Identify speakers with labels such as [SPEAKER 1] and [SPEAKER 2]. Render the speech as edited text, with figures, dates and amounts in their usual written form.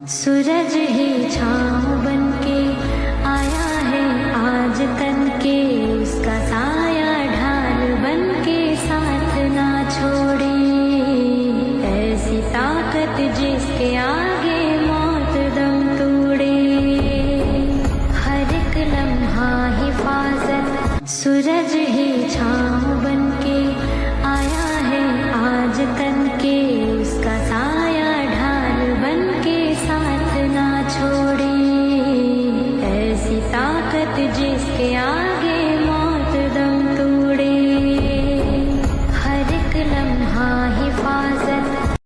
[SPEAKER 1] सूरज ही छाँव बनके आया है आज तन के, उसका साया ढाल बनके साथ ना छोड़े। ऐसी ताकत जिसके आगे मौत दम तोड़े, हर एक लम्हा हिफाजत सूरज ही